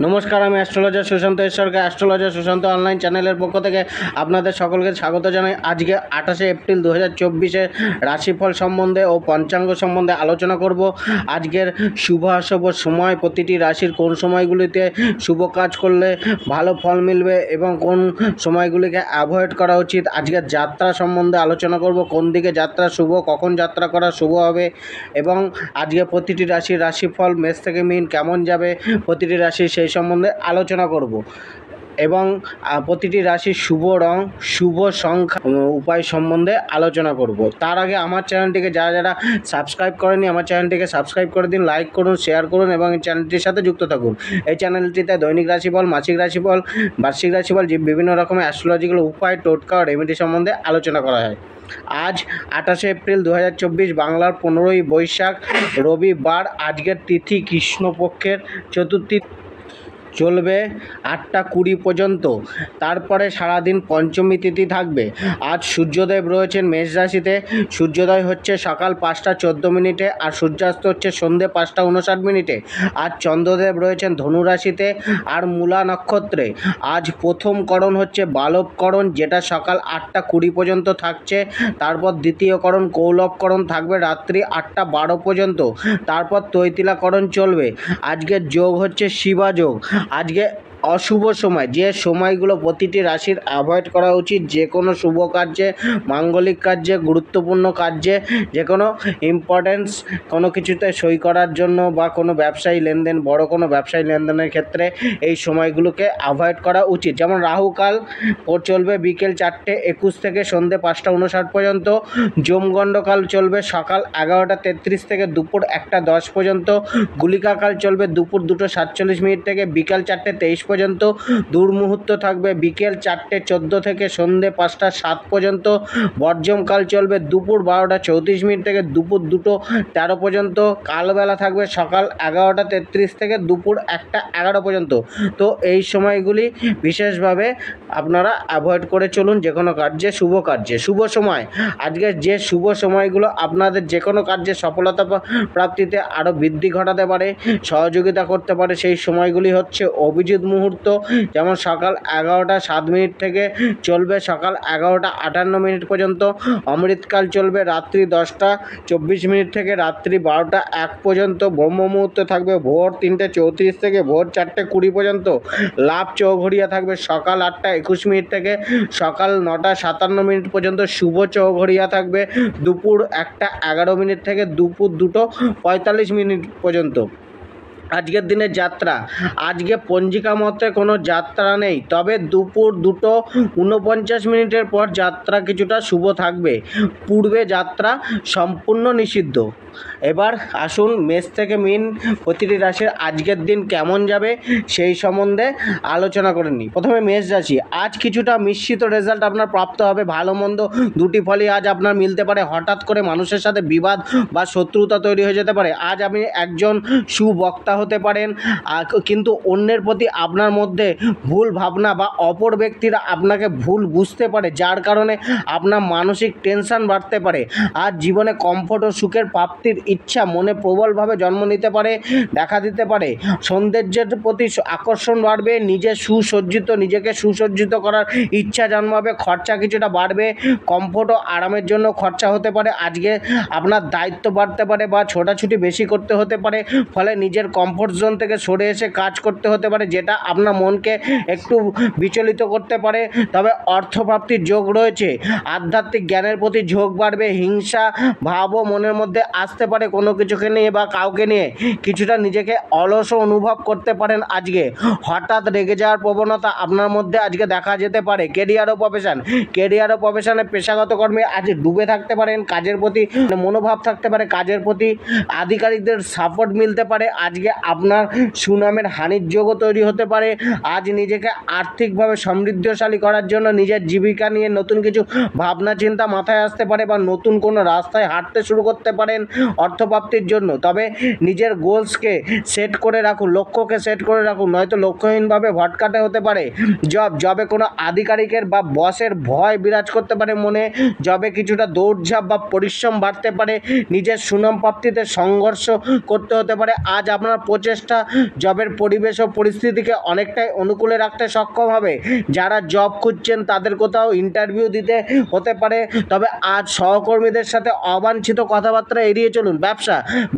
নমস্কার, আমি অ্যাস্ট্রোলজার সুশান্ত ঈশ্বরকে অ্যাস্ট্রোলজার সুশান্ত অনলাইন চ্যানেলের পক্ষ থেকে আপনাদের সকলকে স্বাগত জানাই। আজকে 28শে এপ্রিল 2024-এর রাশিফল সম্বন্ধে ও পঞ্চাঙ্গ সম্বন্ধে আলোচনা করব। আজকের শুভ অশুভ সময়, প্রতিটি রাশির কোন সময়গুলিতে শুভ কাজ করলে ভালো ফল মিলবে এবং কোন সময়গুলিকে অ্যাভয়েড করা উচিত। আজকের যাত্রা সম্বন্ধে আলোচনা করব, কোন দিকে যাত্রা শুভ, কখন যাত্রা করা শুভ হবে এবং আজকে প্রতিটি রাশির রাশিফল মেষ থেকে মীন কেমন যাবে, প্রতিটি রাশির সেই সম্বন্ধে আলোচনা করব এবং প্রতিটি রাশির শুভ রং, শুভ সংখ্যা, উপায় সম্বন্ধে আলোচনা করব। তার আগে আমার চ্যানেলটিকে যারা সাবস্ক্রাইব করেনি, আমার চ্যানেলটিকে সাবস্ক্রাইব করে দিন, লাইক করুন, শেয়ার করুন এবং এই চ্যানেলটির সাথে যুক্ত থাকুন। এই চ্যানেলটিতে দৈনিক রাশিফল, মাসিক রাশিফল, বার্ষিক রাশিফল, যে বিভিন্ন রকমের অ্যাস্ট্রোলজিক্যাল উপায়, টোটকা ও রেমেডি সম্বন্ধে আলোচনা করা হয়। আজ 28শে এপ্রিল 2024, বাংলার 15ই বৈশাখ, রবিবার। আজকের তিথি কৃষ্ণপক্ষের চতুর্থী, চলবে 8টা 20 পর্যন্ত। তারপরে সারাদিন পঞ্চমী তিথি থাকবে। আজ সূর্যদেব রয়েছেন মেষ রাশিতে। সূর্যোদয় হচ্ছে সকাল 5টা 14 আর সূর্যাস্ত হচ্ছে সন্ধে 5টা 59। আজ চন্দ্রদেব রয়েছেন ধনু রাশিতে আর মূলা নক্ষত্রে। আজ প্রথম করণ হচ্ছে বালবকরণ, যেটা সকাল 8টা 20 পর্যন্ত থাকছে। তারপর দ্বিতীয় করণ কৌলবকরণ থাকবে রাত্রি 8টা 12 পর্যন্ত। তারপর তৈতিলাকরণ চলবে। আজকের যোগ হচ্ছে শিবা যোগ। আজকে অশুভ সময়, যে সময়গুলো প্রতিটি রাশির অ্যাভয়েড করা উচিত, যে কোনো শুভ কার্যে, মাঙ্গলিক কার্যে, গুরুত্বপূর্ণ কার্যে, যে কোনো ইম্পর্টেন্স কোনো কিছুতে সই করার জন্য বা কোনো ব্যবসায়ী লেনদেন, বড় কোনো ব্যবসায়ী লেনদেনের ক্ষেত্রে এই সময়গুলোকে অ্যাভয়েড করা উচিত। যেমন রাহুকাল চলবে বিকেল 4টা 21 থেকে সন্ধে 5টা 59 পর্যন্ত। যমগণ্ডকাল চলবে সকাল 11টা 33 থেকে দুপুর 1টা 10 পর্যন্ত। গুলিকাকাল চলবে দুপুর 2টা 47 থেকে বিকাল 4টা 23 পর্যন্ত। দুর্মুহূর্ত থাকবে বিকেল 4টা 14 থেকে সন্ধে 5টা 7 পর্যন্ত। বর্জমকাল চলবে দুপুর 12টা 34 থেকে দুপুর 2টো 13 পর্যন্ত। কালবেলা থাকবে সকাল 11টা 33 থেকে দুপুর 1টা 11 পর্যন্ত। তো এই সময়গুলি বিশেষভাবে আপনারা অ্যাভয়েড করে চলুন যে কোনো কার্যে, শুভ কার্যে। শুভ সময়, আজকে যে শুভ সময়গুলো আপনাদের যে কোনো কার্যে সফলতা প্রাপ্তিতে আরও বৃদ্ধি ঘটাতে পারে, সহযোগিতা করতে পারে, সেই সময়গুলি হচ্ছে অভিজিৎ মুহূর্ত, যেমন সকাল 11টা 7 থেকে চলবে সকাল 11টা 58 পর্যন্ত। অমৃতকাল চলবে রাত্রি 10টা 24 থেকে রাত্রি 12টা 1 পর্যন্ত। ব্রহ্ম মুহূর্ত থাকবে ভোর 3টা 34 থেকে ভোর 4টা 20 পর্যন্ত। লাভ চৌঘড়িয়া থাকবে সকাল 8টা 21 থেকে সকাল 9টা 57 পর্যন্ত। শুভ চৌঘড়িয়া থাকবে দুপুর 1টা 11 থেকে দুপুর 2টো 45 পর্যন্ত। আজকের দিনের যাত্রা, আজকে পঞ্জিকা মতে কোনো যাত্রা নেই, তবে দুপুর 2টো 49 পর যাত্রা কিছুটা শুভ থাকবে। পূর্বে যাত্রা সম্পূর্ণ নিষিদ্ধ। এবার আসুন মেষ থেকে মীন প্রতিটি রাশির আজকের দিন কেমন যাবে সেই সম্বন্ধে আলোচনা করে নিই। প্রথমে মেষ রাশি, আজ কিছুটা মিশ্রিত রেজাল্ট আপনার প্রাপ্ত হবে। ভালো মন্দ দুটি ফলই আজ আপনার মিলতে পারে। হঠাৎ করে মানুষের সাথে বিবাদ বা শত্রুতা তৈরি হয়ে যেতে পারে। আজ আপনি একজন সুবক্তা হতে পারেন, কিন্তু অন্যের প্রতি আপনার মধ্যে ভুল ভাবনা বা অপর ব্যক্তিরা আপনাকে ভুল বুঝতে পারে, যার কারণে আপনার মানসিক টেনশন বাড়তে পারে। আজ জীবনে কমফোর্ট ও সুখের প্রাপ্তির ইচ্ছা মনে প্রবলভাবে জন্ম নিতে পারে, দেখা দিতে পারে। সৌন্দর্যের প্রতি আকর্ষণ বাড়বে। নিজেকে সুসজ্জিত করার ইচ্ছা জন্মাবে। খরচা কিছুটা বাড়বে। কমফোর্ট ও আরামের জন্য খরচা হতে পারে। আজকে আপনার দায়িত্ব বাড়তে পারে বা ছোটাছুটি বেশি করতে হতে পারে, ফলে নিজের কমফোর্ট জোন থেকে সরে এসে কাজ করতে হতে পারে, যেটা আপনার মনকে একটু বিচলিত করতে পারে। তবে অর্থপ্রাপ্তির যোগ রয়েছে। আধ্যাত্মিক জ্ঞানের প্রতি ঝোঁক বাড়বে। হিংসা ভাবও মনের মধ্যে আসতে পারে কোনো কিছুকে নিয়ে বা কাউকে নিয়ে। কিছুটা নিজেকে অলস অনুভব করতে পারেন আজকে। হঠাৎ রেগে যাওয়ার প্রবণতা আপনার মধ্যে আজকে দেখা যেতে পারে। কেরিয়ার ও প্রফেশনে পেশাগত কর্মে আজ ডুবে থাকতে পারেন। কাজের প্রতি মনোভাব থাকতে পারে, কাজের প্রতি আধিকারিকদের সাপোর্ট মিলতে পারে। আজকে আপনার সুনামের হানির যোগও তৈরি হতে পারে। আজ নিজেকে আর্থিকভাবে সমৃদ্ধশালী করার জন্য নিজের জীবিকা নিয়ে নতুন কিছু ভাবনা চিন্তা মাথায় আসতে পারে বা নতুন কোনো রাস্তায় হাঁটতে শুরু করতে পারেন অর্থপ্রাপ্তির জন্য। তবে নিজের গোলসকে সেট করে রাখুন, লক্ষ্যকে সেট করে রাখুন, নয়তো লক্ষ্যহীনভাবে ভটকাতে হতে পারে। জবে কোনো আধিকারিকের বা বসের ভয় বিরাজ করতে পারে মনে। জবে কিছুটা দৌড়ঝাঁপ বা পরিশ্রম বাড়তে পারে। নিজের সুনাম প্রাপ্তিতে সংঘর্ষ করতে হতে পারে। আজ আপনার প্রচেষ্টা জবের পরিবেশ ও পরিস্থিতিকে অনেকটাই অনুকূলে রাখতে সক্ষম হবে। যারা জব খুঁজছেন তাদের কোথাও ইন্টারভিউ দিতে হতে পারে, তবে আজ সহকর্মীদের সাথে অবাঞ্ছিত কথাবার্তা এড়িয়ে চলুন।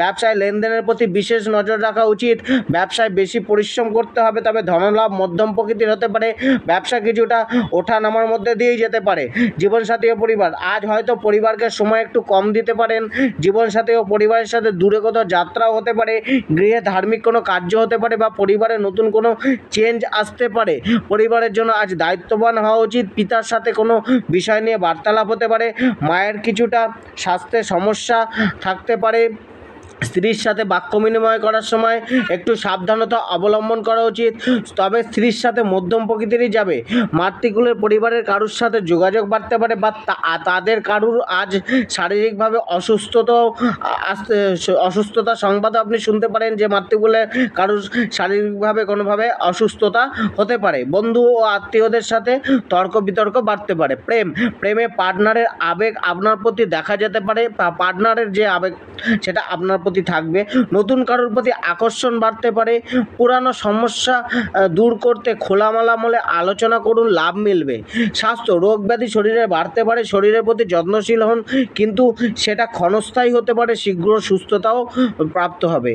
ব্যবসায় লেনদেনের প্রতি বিশেষ নজর রাখা উচিত। ব্যবসায় বেশি পরিশ্রম করতে হবে, তবে ধনলাভ মধ্যম প্রকৃতির হতে পারে। ব্যবসা কিছুটা ওঠা নামার মধ্যে দিয়েই যেতে পারে। জীবনসাথী ও পরিবার, আজ হয়তো পরিবারকে সময় একটু কম দিতে পারেন। জীবনসাথী ও পরিবারের সাথে দূরে কোথাও যাত্রাও হতে পারে। গৃহে ধার্মিক কোনো কার্য হতে পারে বা পরিবারে নতুন কোনো চেঞ্জ আসতে পারে। পরিবারের জন্য আজ দায়িত্ববান হওয়া উচিত। পিতার সাথে কোনো বিষয় নিয়ে বার্তালাপ হতে পারে। মায়ের কিছুটা স্বাস্থ্যের সমস্যা থাকতে পারে। স্ত্রীর সাথে বাক্য বিনিময় করার সময় একটু সাবধানতা অবলম্বন করা উচিত, তবে স্ত্রীর সাথে মধ্যম প্রকৃতিরই যাবে। মাতৃকুলের পরিবারের কারুর সাথে যোগাযোগ বাড়তে পারে বা তাদের কারুর আজ শারীরিকভাবে অসুস্থতা সংবাদ আপনি শুনতে পারেন, যে মাতৃকুলের কারুর শারীরিকভাবে কোনোভাবে অসুস্থতা হতে পারে। বন্ধু ও আত্মীয়দের সাথে তর্ক বিতর্ক বাড়তে পারে। প্রেমে পার্টনারের আবেগ আপনার প্রতি দেখা যেতে পারে, বা পার্টনারের যে আবেগ সেটা আপনার প্রতি থাকবে। নতুন কারোর প্রতি আকর্ষণ বাড়তে পারে। পুরানো সমস্যা দূর করতে খোলামেলা আলোচনা করুন, লাভ মিলবে। স্বাস্থ্য, রোগ ব্যাধি শরীরে বাড়তে পারে। শরীরের প্রতি যত্নশীল হন, কিন্তু সেটা ক্ষণস্থায়ী হতে পারে। শীঘ্র সুস্থতাও প্রাপ্ত হবে।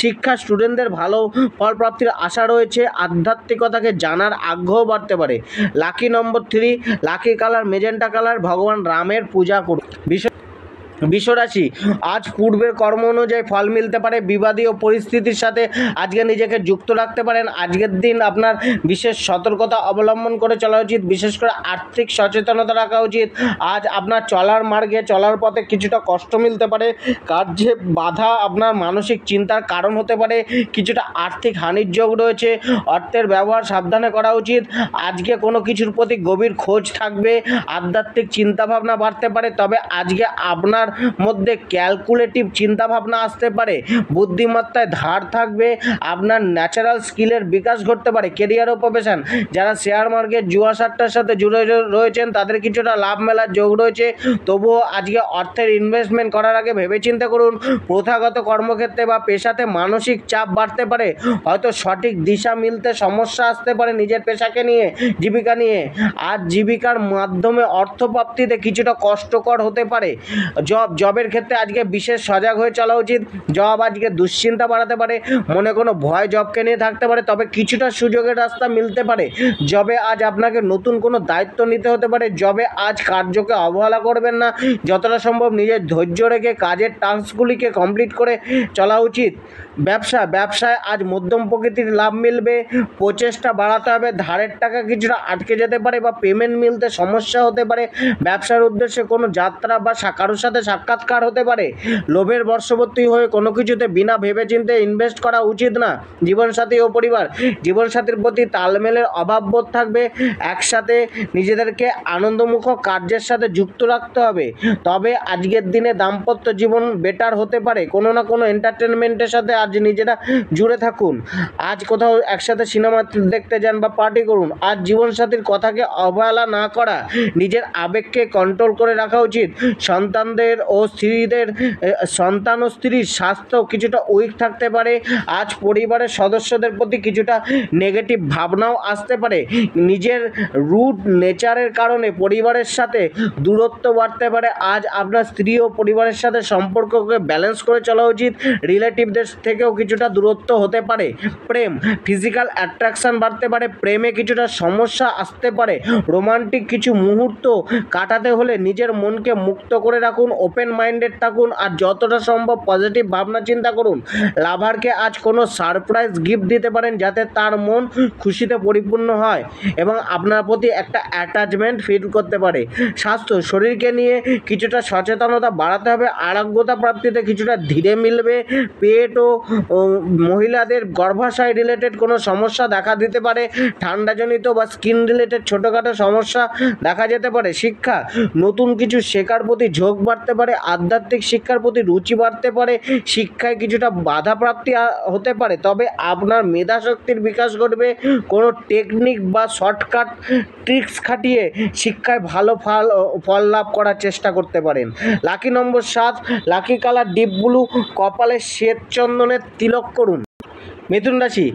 শিক্ষা স্টুডেন্টদের ভালো ফল প্রাপ্তির আশা রয়েছে। আধ্যাত্মিকতাকে জানার আগ্রহ বাড়তে পারে। লাকি নম্বর 3, লাকি কালার মেজেন্টা কালার। ভগবান রামের পূজা করুন। বিশ্বরাশি, আজ পূর্বের কর্ম অনুযায়ী ফল মিলতে পারে। বিবাদী ও পরিস্থিতির সাথে আজকে নিজেকে যুক্ত রাখতে পারেন। আজকের দিন আপনার বিশেষ সতর্কতা অবলম্বন করে চলা উচিত। বিশেষ করে আর্থিক সচেতনতা রাখা উচিত। আজ আপনার চলার পথে কিছুটা কষ্ট মিলতে পারে। কার্যে বাধা আপনার মানসিক চিন্তার কারণ হতে পারে। কিছুটা আর্থিক হানির যোগ রয়েছে। অর্থের ব্যবহার সাবধানে করা উচিত। আজকে কোনো কিছুর প্রতি গভীর খোঁজ থাকবে। আধ্যাত্মিক চিন্তাভাবনা বাড়তে পারে, তবে আজকে আপনার মধ্যে ক্যালকুলেটিভ চিন্তাভাবনা আসতে পারে। বুদ্ধিমত্তায় ধার থাকবে। আপনার ন্যাচারাল স্কিলের বিকাশ ঘটতে পারে। কেরিয়ার ও প্রফেশন, যারা শেয়ার মার্কেট জুয়া সাট্টার সাথে জুড়ে রয়েছেন তাদের কিছুটা লাভ মেলার যোগ রয়েছে। তবুও আজকে অর্থের ইনভেস্টমেন্ট করার আগে ভেবেচিন্তে করুন। প্রথাগত কর্মক্ষেত্রে বা পেশাতে মানসিক চাপ বাড়তে পারে। হয়তো সঠিক দিশা মিলতে সমস্যা আসতে পারে নিজের পেশাকে নিয়ে, জীবিকা নিয়ে। আজ জীবিকার মাধ্যমে অর্থপ্রাপ্তিতে কিছুটা কষ্টকর হতে পারে। জবের ক্ষেত্রে আজকে বিশেষ সজাগ হয়ে চলা উচিত। জব আজকে দুশ্চিন্তা বাড়াতে পারে। মনে কোনো ভয় জবকে নিয়ে থাকতে পারে, তবে কিছুটা সুযোগের রাস্তা মিলতে পারে। জবে আজ আপনাকে নতুন কোনো দায়িত্ব নিতে হতে পারে। জবে আজ কার্যকে অবহেলা করবেন না। যতটা সম্ভব নিজের ধৈর্য রেখে কাজের টাস্কগুলিকে কমপ্লিট করে চলা উচিত। ব্যবসায় আজ মধ্যম প্রকৃতির লাভ মিলবে। প্রচেষ্টা বাড়াতে হবে। ধারের টাকা কিছুটা আটকে যেতে পারে বা পেমেন্ট মিলতে সমস্যা হতে পারে। ব্যবসার উদ্দেশ্যে কোনো যাত্রা বা কারোর সাথে সাক্ষাৎকার হতে পারে। লোভের বশবর্তী হয়ে কোনো কিছুতে বিনা ভেবেচিন্তে ইনভেস্ট করা উচিত না। জীবনসাথী ও পরিবার, জীবনসাথীর প্রতি তালমেলের অভাববোধ থাকবে। একসাথে নিজেদেরকে আনন্দমুখর কার্যের সাথে যুক্ত রাখতে হবে। তবে আজকের দিনে দাম্পত্য জীবন বেটার হতে পারে। কোনো না কোনো এন্টারটেনমেন্টের সাথে আজ নিজেরা জুড়ে থাকুন। আজ কোথাও একসাথে সিনেমা দেখতে যান বা পার্টি করুন। আজ জীবনসাথীর কথাকে অবহেলা না করা, নিজের আবেগকে কন্ট্রোল করে রাখা উচিত। সন্তান ও স্ত্রীর স্বাস্থ্য কিছুটা উইক থাকতে পারে। আজ পরিবারের সদস্যদের প্রতি কিছুটা নেগেটিভ ভাবনাও আসতে পারে। নিজের রুড নেচারের কারণে পরিবারের সাথে দূরত্ব বাড়তে পারে। আজ আপনার স্ত্রী ও পরিবারের সাথে সম্পর্ককে ব্যালেন্স করে চলা উচিত। রিলেটিভদের থেকেও কিছুটা দূরত্ব হতে পারে। ফিজিক্যাল অ্যাট্রাকশন বাড়তে পারে। প্রেমে কিছুটা সমস্যা আসতে পারে। রোমান্টিক কিছু মুহূর্ত কাটাতে হলে নিজের মনকে মুক্ত করে রাখুন। ওপেন মাইন্ডেড থাকুন আর যতটা সম্ভব পজিটিভ ভাবনা চিন্তা করুন। লাভারকে আজ কোনো সারপ্রাইজ গিফট দিতে পারেন, যাতে তার মন খুশিতে পরিপূর্ণ হয় এবং আপনার প্রতি একটা অ্যাটাচমেন্ট ফিল করতে পারে। স্বাস্থ্য, শরীরকে নিয়ে কিছুটা সচেতনতা বাড়াতে হবে। আরোগ্যতা প্রাপ্তিতে কিছুটা ধীরে মিলবে। পেট ও মহিলাদের গর্ভাশয় রিলেটেড কোনো সমস্যা দেখা দিতে পারে। ঠান্ডাজনিত বা স্কিন রিলেটেড ছোটোখাটো সমস্যা দেখা যেতে পারে। শিক্ষা, নতুন কিছু শেখার প্রতি ঝোঁক বাড়তে বাড়তে পারে, আধ্যাত্মিক শিক্ষার প্রতি রুচি বাড়তে পারে, শিক্ষায় কিছুটা বাধাপ্রাপ্তি হতে পারে, তবে আপনার মেধাশক্তির বিকাশ ঘটবে। কোনো টেকনিক বা শর্টকাট ট্রিক্স খাটিয়ে শিক্ষায় ভালো ফল লাভ করার চেষ্টা করতে পারেন। লাকি নম্বর 7, লাকি কালার ডিপ ব্লু, কপালে শ্বেত চন্দনের তিলক করুন। মিথুন রাশি,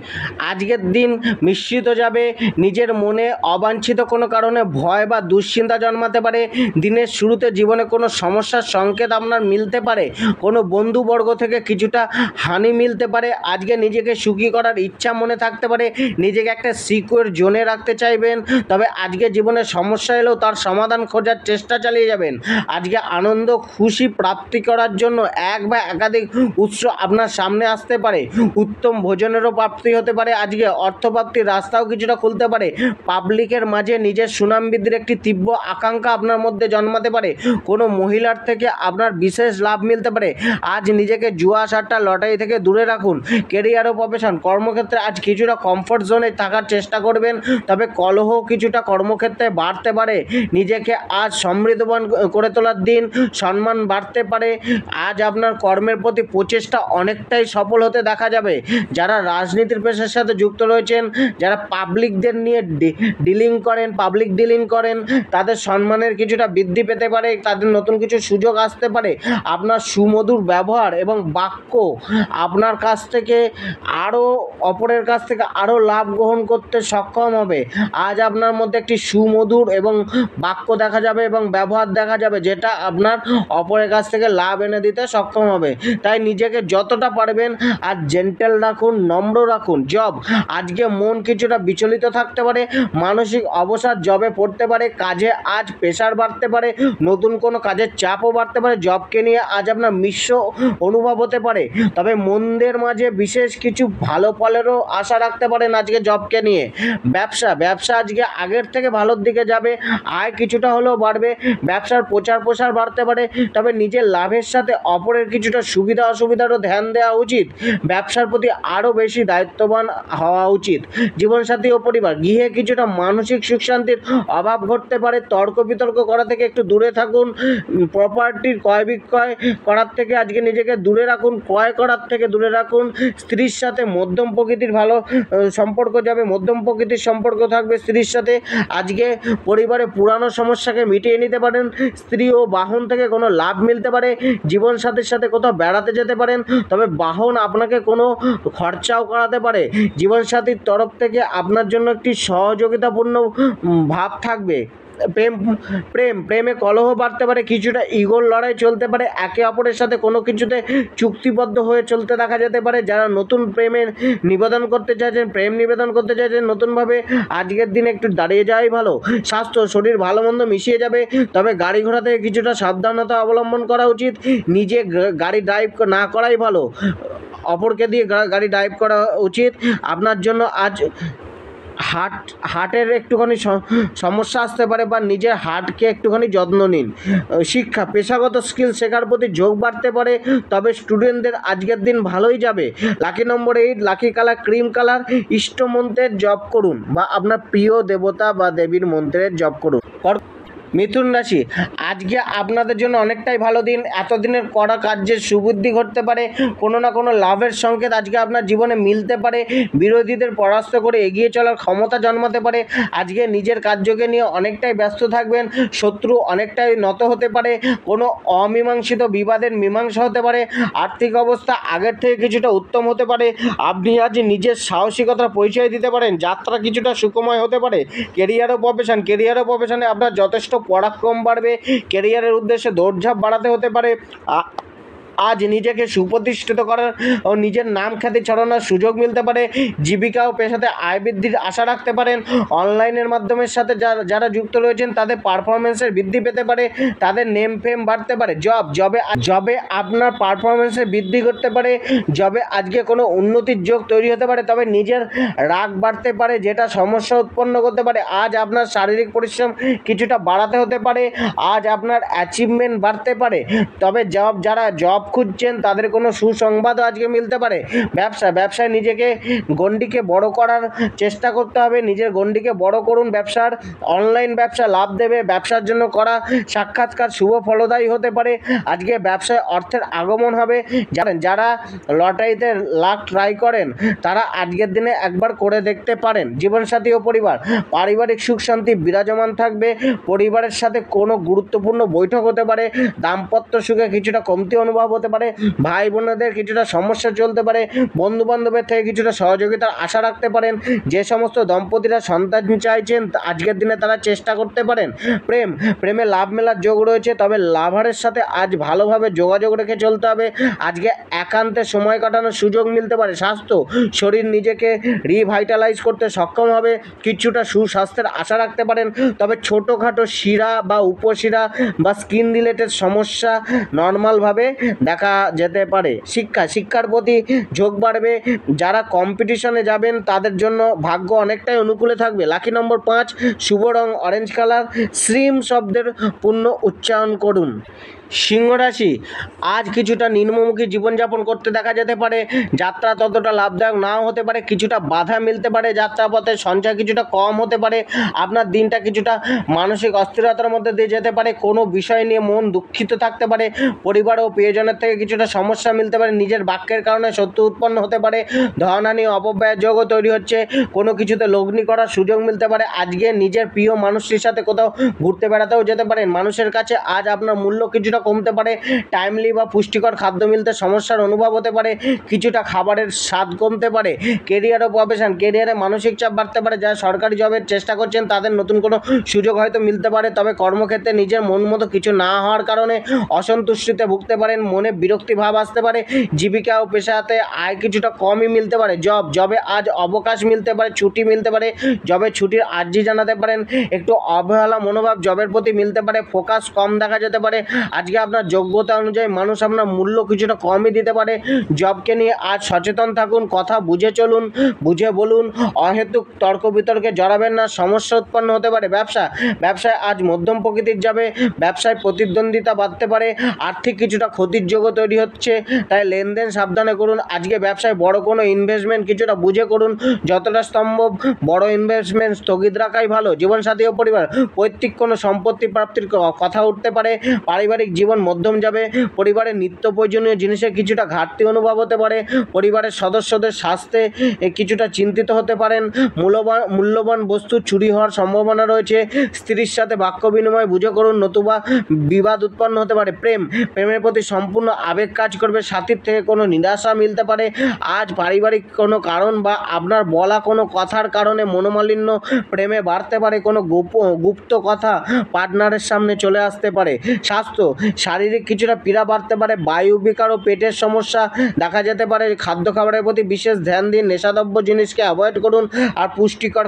আজকের দিন মিশ্রিত যাবে। নিজের মনে অবাঞ্ছিত কোনো কারণে ভয় বা দুশ্চিন্তা জন্মাতে পারে। দিনের শুরুতে জীবনে কোনো সমস্যার সংকেত আপনার মিলতে পারে। কোনো বন্ধুবর্গ থেকে কিছুটা হানি মিলতে পারে। আজকে নিজেকে সুখী করার ইচ্ছা মনে থাকতে পারে। নিজেকে একটা সিকিউর জোনে রাখতে চাইবেন, তবে আজকে জীবনে সমস্যা এলেও তার সমাধান খোঁজার চেষ্টা চালিয়ে যাবেন। আজকে আনন্দ খুশি প্রাপ্তি করার জন্য এক বা একাধিক উৎস আপনার সামনে আসতে পারে। উত্তম ভোজনেরও প্রাপ্তি হতে পারে। আজকে অর্থপ্রাপ্তির রাস্তাও কিছুটা খুলতে পারে। পাবলিকের মাঝে নিজের সুনাম বৃদ্ধির একটি তীব্র আকাঙ্ক্ষা আপনার মধ্যে জন্মাতে পারে। কোনো মহিলার থেকে আপনার বিশেষ লাভ মিলতে পারে। আজ নিজেকে জুয়া সাট্টা লটারি থেকে দূরে রাখুন। কেরিয়ার ও প্রফেশন, কর্মক্ষেত্রে আজ কিছুটা কমফোর্ট জোনে থাকার চেষ্টা করবেন, তবে কলহ কিছুটা কর্মক্ষেত্রে বাড়তে পারে। নিজেকে আজ সমৃদ্ধবান করে তোলার দিন, সম্মান বাড়তে পারে। আজ আপনার কর্মের প্রতি প্রচেষ্টা অনেকটাই সফল হতে দেখা যাবে। যারা রাজনীতির পেশার সাথে যুক্ত রয়েছেন, যারা পাবলিকদের নিয়ে পাবলিক ডিলিং করেন, তাদের সম্মানের কিছুটা বৃদ্ধি পেতে পারে। তাদের নতুন কিছু সুযোগ আসতে পারে। আপনার সুমধুর ব্যবহার এবং বাক্য আপনার কাছ থেকে অপরের কাছ থেকে আরও লাভ গ্রহণ করতে সক্ষম হবে। আজ আপনার মধ্যে একটি সুমধুর এবং বাক্য দেখা যাবে এবং ব্যবহার দেখা যাবে, যেটা আপনার অপরের কাছ থেকে লাভ এনে দিতে সক্ষম হবে। তাই নিজেকে যতটা পারবেন আজ জেন্টেল রাখুন, নম্র রাখুন। জব, আজকে মন কিছুটা বিচলিত থাকতে পারে। মানসিক অবসাদ জবে পড়তে পারে। কাজে আজ প্রেশার বাড়তে পারে। নতুন কোনো কাজের চাপও বাড়তে পারে। জবকে নিয়ে আজ আপনার মিশ্র অনুভব হতে পারে, তবে মন্দের মাঝে বিশেষ কিছু ভালো ফলেরও আশা রাখতে পারেন আজকে জবকে নিয়ে। ব্যবসা আজকে আগের থেকে ভালোর দিকে যাবে। আয় কিছুটা হলেও বাড়বে। ব্যবসার প্রচার প্রসার বাড়তে পারে, তবে নিজের লাভের সাথে অপরের কিছুটা সুবিধা অসুবিধারও ধ্যান দেওয়া উচিত। ব্যবসার প্রতি আরও বেশি দায়িত্ববান হওয়া উচিত। জীবনসাথী ও পরিবার, গৃহে কিছুটা মানসিক সুখ শান্তির অভাব ঘটতে পারে। তর্ক বিতর্ক করা থেকে একটু দূরে থাকুন। প্রপার্টির ক্রয় বিক্রয় করার থেকে আজকে নিজেকে দূরে রাখুন। ক্রয় করার থেকে দূরে রাখুন। স্ত্রীর সাথে মধ্যম প্রকৃতির ভালো সম্পর্ক যাবে। মধ্যম প্রকৃতির সম্পর্ক থাকবে স্ত্রীর সাথে। আজকে পরিবারে পুরানো সমস্যাকে মিটিয়ে নিতে পারেন। স্ত্রী ও বাহন থেকে কোনো লাভ মিলতে পারে। জীবনসাথীর সাথে কোথাও বেড়াতে যেতে পারেন, তবে বাহন আপনাকে কোনো খরচাও করাতে পারে। জীবনসাথীর তরফ থেকে আপনার জন্য একটি সহযোগিতাপূর্ণ ভাব থাকবে। প্রেমে কলহ বাড়তে পারে। কিছুটা ইগোর লড়াই চলতে পারে। একে অপরের সাথে কোনো কিছুতে চুক্তিবদ্ধ হয়ে চলতে দেখা যেতে পারে। যারা নতুন প্রেম নিবেদন করতে চাইছেন নতুনভাবে, আজকের দিনে একটু দাঁড়িয়ে যাওয়াই ভালো। স্বাস্থ্য, শরীর ভালো মন্দ মিশিয়ে যাবে, তবে গাড়ি ঘোড়া থেকে কিছুটা সাবধানতা অবলম্বন করা উচিত। নিজে গাড়ি ড্রাইভ না করাই ভালো, অপরকে দিয়ে গাড়ি ড্রাইভ করা উচিত। আপনার জন্য আজ হার্টের একটুখানি সমস্যা আসতে পারে, বা নিজের হার্টকে একটুখানি যত্ন নিন। শিক্ষা, পেশাগত স্কিল শেখার প্রতি ঝোঁক বাড়তে পারে, তবে স্টুডেন্টদের আজকের দিন ভালোই যাবে। Lucky number 8, lucky colour cream colour, ইষ্ট মন্ত্রের জপ করুন বা আপনার প্রিয় দেবতা বা দেবীর মন্ত্রের জপ করুন। মিথুন রাশি, আজকে আপনাদের জন্য অনেকটাই ভালো দিন। এতদিনের কড়া কার্যের সুবুদ্ধি ঘটতে পারে। কোনো না কোনো লাভের সংকেত আজকে আপনার জীবনে মিলতে পারে। বিরোধীদের পরাস্ত করে এগিয়ে চলার ক্ষমতা জন্মাতে পারে। আজকে নিজের কার্যকে নিয়ে অনেকটাই ব্যস্ত থাকবেন। শত্রু অনেকটাই নত হতে পারে। কোনো অমীমাংসিত বিবাদের মীমাংসা হতে পারে। আর্থিক অবস্থা আগের থেকে কিছুটা উত্তম হতে পারে। আপনি আজ নিজের সাহসিকতার পরিচয় দিতে পারেন। যাত্রা কিছুটা সুখময় হতে পারে। কেরিয়ার ও প্রফেশনে আপনার যথেষ্ট পরাক্রম বাড়বে। ক্যারিয়ারের উদ্দেশ্যে দৌড়ঝাঁপ বাড়াতে হতে পারে। আজ নিজেকে সুপ্রতিষ্ঠিত করার ও নিজের নাম খ্যাতি ছড়ানোর সুযোগ মিলতে পারে। জীবিকা ও পেশাতে আয় বৃদ্ধির আশা রাখতে পারেন। অনলাইনের মাধ্যমের সাথে যারা যুক্ত রয়েছেন তাদের পারফরমেন্সের বৃদ্ধি পেতে পারে। তাদের নেম ফেম বাড়তে পারে। জবে আপনার পারফরমেন্সের বৃদ্ধি করতে পারে। জবে আজকে কোনো উন্নতির যোগ তৈরি হতে পারে, তবে নিজের রাগ বাড়তে পারে, যেটা সমস্যা উৎপন্ন করতে পারে। আজ আপনার শারীরিক পরিশ্রম কিছুটা বাড়াতে হতে পারে। আজ আপনার অ্যাচিভমেন্ট বাড়তে পারে, তবে যারা জব খুঁজছেন তাদের কোনো সুসংবাদও আজকে মিলতে পারে। ব্যবসায় নিজেকে গণ্ডিকে বড় করার চেষ্টা করতে হবে, নিজের গণ্ডিকে বড় করুন। ব্যবসার অনলাইন ব্যবসা লাভ দেবে, ব্যবসার জন্য করা সাক্ষাৎকার শুভ ফলদায়ী হতে পারে। আজকে ব্যবসায় অর্থের আগমন হবে। যারা লটারিতে লাখ ট্রাই করেন তারা আজকের দিনে একবার করে দেখতে পারেন। জীবনসাথী ও পারিবারিক সুখ শান্তি বিরাজমান থাকবে। পরিবারের সাথে কোনো গুরুত্বপূর্ণ বৈঠক হতে পারে। দাম্পত্য সুখে কিছুটা কমতি অনুভব হতে পারে। ভাই বোনেদের কিছুটা সমস্যা চলতে পারে। বন্ধু বান্ধবের থেকে কিছুটা সহযোগিতার আশা রাখতে পারেন। যে সমস্ত দম্পতিরা সন্তান চাইছেন আজকের দিনে তারা চেষ্টা করতে পারেন। প্রেমে লাভ মেলার যোগ রয়েছে, তবে লাভারের সাথে আজ ভালোভাবে যোগাযোগ রেখে চলতে হবে। আজকে একান্তে সময় কাটানোর সুযোগ মিলতে পারে। স্বাস্থ্য, শরীর নিজেকে রিভাইটালাইজ করতে সক্ষম হবে। কিছুটা সুস্বাস্থ্যের আশা রাখতে পারেন, তবে ছোটোখাটো শিরা বা উপশিরা বা স্কিন রিলেটেড সমস্যা নর্মালভাবে দেখা যেতে পারে। শিক্ষার প্রতি ঝোঁক বাড়বে। যারা কম্পিটিশনে যাবেন তাদের জন্য ভাগ্য অনেকটাই অনুকূলে থাকবে। লাকি নম্বর 5, শুভ রং অরেঞ্জ কালার। শ্রীম শব্দের পূর্ণ উচ্চারণ করুন। সিংহ রাশি, আজ কিছুটা নিম্নমুখী জীবনযাপন করতে দেখা যেতে পারে। যাত্রা ততটা লাভদায়ক নাও হতে পারে, কিছুটা বাধা মিলতে পারে। যাত্রাপথে সঞ্চয় কিছুটা কম হতে পারে। আপনার দিনটা কিছুটা মানসিক অস্থিরতার মধ্যে দিয়ে যেতে পারে। কোনো বিষয় নিয়ে মন দুঃখিত থাকতে পারে। পরিবার ও প্রিয়জনের থেকে কিছুটা সমস্যা মিলতে পারে। নিজের বাক্যের কারণে শত্রু উৎপন্ন হতে পারে। ধনহানি অপব্যয়ের যোগও তৈরি হচ্ছে। কোনো কিছুতে লগ্নি করার সুযোগ মিলতে পারে। আজকে নিজের প্রিয় মানুষটির সাথে কোথাও ঘুরতে বেড়াতেও যেতে পারেন। মানুষের কাছে আজ আপনার মূল্য কিছুটা কমতে পারে। টাইমলি বা পুষ্টিকর খাদ্য মিলতে সমস্যার অনুভব হতে পারে। কিছুটা খাবারের স্বাদ কমতে পারে। কেরিয়ার ও প্রফেশন, কেরিয়ারে মানসিক চাপ বাড়তে পারে। যারা সরকারি জবের চেষ্টা করছেন তাদের নতুন কোনো সুযোগ হয়তো মিলতে পারে, তবে কর্মক্ষেত্রে নিজের মন মতো কিছু না হওয়ার কারণে অসন্তুষ্টিতে ভুগতে পারেন। মনে বিরক্তি ভাব আসতে পারে। জীবিকা ও পেশাতে আয় কিছুটা কমই মিলতে পারে। জবে আজ অবকাশ মিলতে পারে, ছুটি মিলতে পারে। জবে ছুটির আর্জি জানাতে পারেন। একটু অবহেলা মনোভাব জবের প্রতি মিলতে পারে। ফোকাস কম দেখা যেতে পারে। আজকে আপনার যোগ্যতা অনুযায়ী মানুষ আপনার মূল্য কিছুটা কমই দিতে পারে। জবকে নিয়ে আজ সচেতন থাকুন, কথা বুঝে চলুন, বুঝে বলুন। অহেতুক তর্ক বিতর্কে জড়াবেন না, সমস্যা উৎপন্ন হতে পারে। ব্যবসায় আজ মধ্যম প্রকৃতির যাবে। ব্যবসায় প্রতিদ্বন্দ্বিতা বাড়তে পারে। আর্থিক কিছুটা ক্ষতির যোগও তৈরি হচ্ছে, তাই লেনদেন সাবধানে করুন। আজকে ব্যবসায় বড় কোনো ইনভেস্টমেন্ট কিছুটা বুঝে করুন। যতটা সম্ভব বড় ইনভেস্টমেন্ট স্থগিত রাখাই ভালো। জীবনসাথী ও পরিবার, পৈতৃক কোনো সম্পত্তি প্রাপ্তির কথা উঠতে পারে। পারিবারিক জীবন মধ্যম যাবে। পরিবারের নিত্য প্রয়োজনীয় জিনিসের কিছুটা ঘাটতি অনুভব হতে পারে। পরিবারের সদস্যদের স্বাস্থ্যে কিছুটা চিন্তিত হতে পারেন। মূল্যবান বস্তু চুরি হওয়ার সম্ভাবনা রয়েছে। স্ত্রীর সাথে বাক্য বিনিময় বুঝে করুন, নতুবা বিবাদ উৎপন্ন হতে পারে। প্রেমের প্রতি সম্পূর্ণ আবেগ কাজ করবে। সাথীর থেকে কোনো নিরাশা মিলতে পারে। আজ পারিবারিক কোনো কারণ বা আপনার বলা কোনো কথার কারণে মনোমালিন্য প্রেমে বাড়তে পারে। কোনো গুপ্ত কথা পার্টনারের সামনে চলে আসতে পারে। স্বাস্থ্য, শারীরিক কিছুটা পীড়া বাড়তে পারে। বায়ু বিকার ও পেটের সমস্যা দেখা যেতে পারে। খাবারের প্রতি বিশেষ ধ্যান দিন। নেশাদ্রব্য জিনিসকে অ্যাভয়েড করুন আর পুষ্টিকর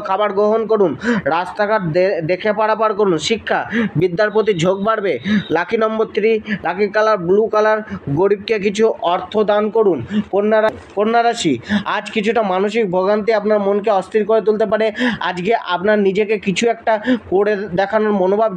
খাবার গ্রহণ করুন। রাস্তাঘাট দেখে পারাপার করুন। শিক্ষা, বিদ্যার প্রতি ঝোঁক বাড়বে। লাকি নম্বর 3, লাকি কালার ব্লু কালার। গরিবকে কিছু অর্থ দান করুন। কন্যা রাশি, আজ কিছুটা মানসিক ভোগান্তি আপনার মনকে অস্থির করে তুলতে পারে। আজকে আপনার নিজেকে কিছু একটা করে দেখানোর মনোভাব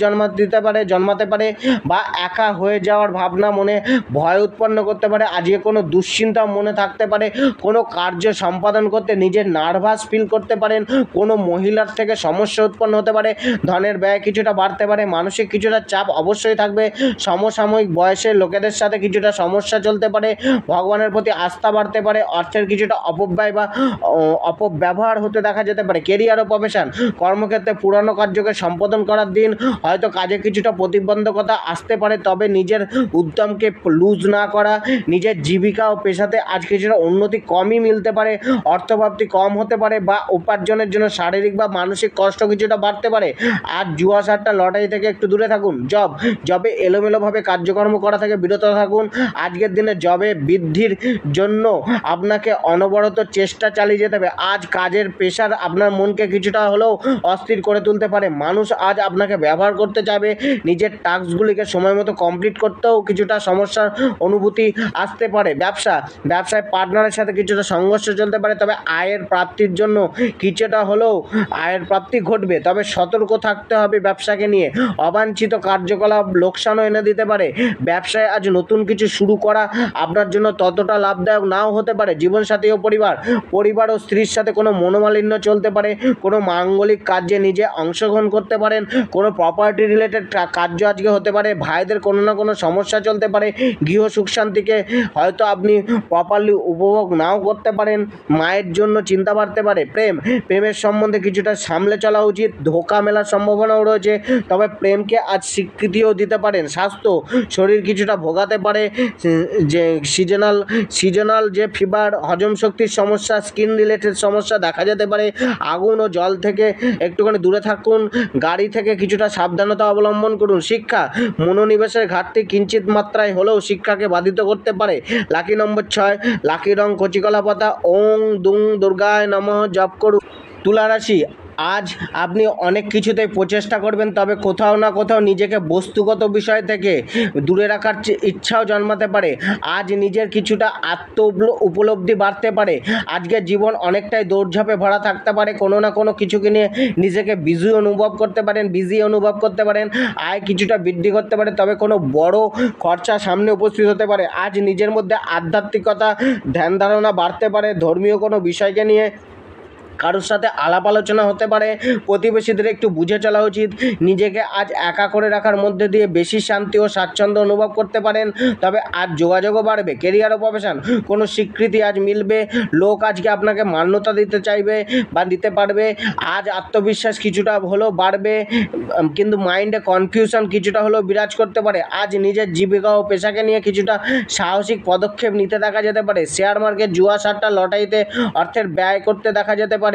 জন্মাতে পারে বা একা হয়ে যাওয়ার ভাবনা মনে ভয় উৎপন্ন করতে পারে। আজকে কোনো দুশ্চিন্তা মনে থাকতে পারে। কোনো কার্য সম্পাদন করতে নিজের নার্ভাস ফিল করতে পারেন। কোনো মহিলার থেকে সমস্যা উৎপন্ন হতে পারে। ধনের ব্যয় কিছুটা বাড়তে পারে। মানসিক কিছুটা চাপ অবশ্যই থাকবে। সমসাময়িক বয়সের লোকেদের সাথে কিছুটা সমস্যা চলতে পারে। ভগবানের প্রতি আস্থা বাড়তে পারে। অর্থের কিছুটা অপব্যয় বা অপব্যবহার হতে দেখা যেতে পারে। কেরিয়ার ও প্রফেশন, কর্মক্ষেত্রে পুরানো কার্যকে সম্পাদন করার দিন। হয়তো কাজে কিছুটা প্রতিবন্ধকতা আসতে পারে, তবে নিজের উদ্যমকে লুজ না করা। নিজের জীবিকা ও পেশাতে আজ কিছুটা উন্নতি কমই মিলতে পারে। অর্থপ্রাপ্তি কম হতে পারে বা উপার্জনের জন্য শারীরিক বা মানসিক কষ্ট কিছুটা বাড়তে পারে। আজ জুয়া সাট্টা লটারি থেকে একটু দূরে থাকুন। জবে এলোমেলোভাবে কার্যকর্ম করা থেকে বিরত থাকুন। আজকের দিনে জবে বৃদ্ধির জন্য আপনাকে অনবরত চেষ্টা চালিয়ে যেতে হবে। আজ কাজের পেশার আপনার মনকে কিছুটা হলেও অস্থির করে তুলতে পারে। মানুষ আজ আপনাকে ব্যবহার করতে চাইবে। নিজের টাস্কগুলি কাজগুলিকে সময় মতো কমপ্লিট করতেও কিছুটা সমস্যার অনুভূতি আসতে পারে। ব্যবসায় পার্টনারের সাথে কিছুটা সংঘর্ষ চলতে পারে, তবে আয়ের প্রাপ্তির জন্য কিছুটা হলেও আয়ের প্রাপ্তি ঘটবে, তবে সতর্ক থাকতে হবে ব্যবসাকে নিয়ে। অবাঞ্ছিত কার্যকলাপ লোকসানও এনে দিতে পারে। ব্যবসায় আজ নতুন কিছু শুরু করা আপনার জন্য ততটা লাভদায়ক নাও হতে পারে। জীবনসাথী ও পরিবার ও স্ত্রীর সাথে কোনো মনোমালিন্য চলতে পারে। কোনো মাঙ্গলিক কাজে নিজে অংশগ্রহণ করতে পারেন। কোনো প্রপার্টি রিলেটেড কার্য আজকে হতে পারে। ভাইদের কোনো না কোনো সমস্যা চলতে পারে। গৃহ সুখ শান্তিকে হয়তো আপনি প্রপারলি উপভোগ নাও করতে পারেন। মায়ের জন্য চিন্তা বাড়তে পারে। প্রেমের সম্বন্ধে কিছুটা সামলে চলা উচিত। ধোঁকা মেলার সম্ভাবনাও রয়েছে, তবে প্রেমকে আজ স্বীকৃতিও দিতে পারেন। স্বাস্থ্য, শরীর কিছুটা ভোগাতে পারে। যে সিজনাল যে ফিভার, হজম শক্তির সমস্যা, স্কিন রিলেটেড সমস্যা দেখা যেতে পারে। আগুন ও জল থেকে একটুখানি দূরে থাকুন। গাড়ি থেকে কিছুটা সাবধানতা অবলম্বন করুন। শিক্ষা, মনোনিবেশের ঘাটতি কিঞ্চিত মাত্রায় হলেও শিক্ষাকে বাধিত করতে পারে। লাকি নম্বর 6, লাকি রং কচিকলা পাতা। ওং দুং দুর্গায় নমঃ জপ করুন। তুলা রাশি, আজ আপনি অনেক কিছুতেই প্রচেষ্টা করবেন, তবে কোথাও না কোথাও নিজেকে বস্তুগত বিষয় থেকে দূরে রাখার ইচ্ছাও জন্মাতে পারে। আজ নিজের কিছুটা উপলব্ধি বাড়তে পারে। আজকে জীবন অনেকটাই দৌড়ঝাঁপে ভরা থাকতে পারে। কোনো না কোনো কিছুকে নিয়ে নিজেকে বিজি অনুভব করতে পারেন। আয় কিছুটা বৃদ্ধি করতে পারে, তবে কোনো বড় খরচা সামনে উপস্থিত হতে পারে। আজ নিজের মধ্যে আধ্যাত্মিকতা, ধ্যান ধারণা বাড়তে পারে। ধর্মীয় কোনো বিষয়কে নিয়ে কারোর সাথে আলাপ আলোচনা হতে পারে। প্রতিবেশীদের একটু বুঝে চলা উচিত। নিজেকে আজ একা করে রাখার মধ্যে দিয়ে বেশি শান্তি ও স্বাচ্ছন্দ্য অনুভব করতে পারেন, তবে আজ যোগাযোগও বাড়বে। কেরিয়ার ও প্রফেশন, কোনো স্বীকৃতি আজ মিলবে। লোক আজকে আপনাকে মান্যতা দিতে চাইবে বা দিতে পারবে। আজ আত্মবিশ্বাস কিছুটা হলেও বাড়বে, কিন্তু মাইন্ডে কনফিউশন কিছুটা হলেও বিরাজ করতে পারে। আজ নিজের জীবিকা ও পেশাকে নিয়ে কিছুটা সাহসিক পদক্ষেপ নিতে দেখা যেতে পারে। শেয়ার মার্কেট, জুয়া, সাট্টা, লটারিতে অর্থের ব্যয় করতে দেখা যেতে পারে।